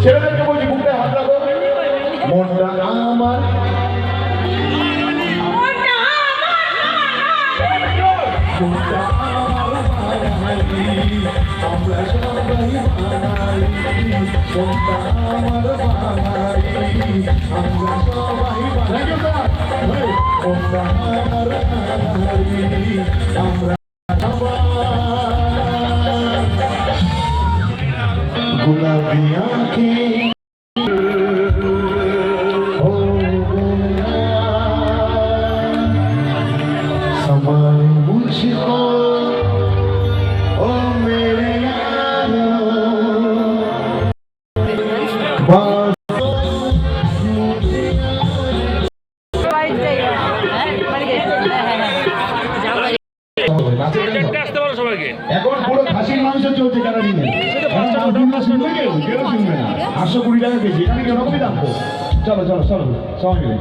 ছেলেদেরকে বলছি বুকটা হাত রাখো। মনটা আমার আমরা সবাই বাঙালি, মনটা আমার বাঙালি, আমরা সবাই বাঙালি, মনটা আমার বাঙালি, আমরা गुलाबी आँखें हो गया समय मुझको ओ मेरे এখন পুরো খাসির মাংস চলছে ক্যারাটিনে। 820 টাকা কেজি, এটা নাকি ওরকমই দাম। চলো চলো চলো সবাই মিলে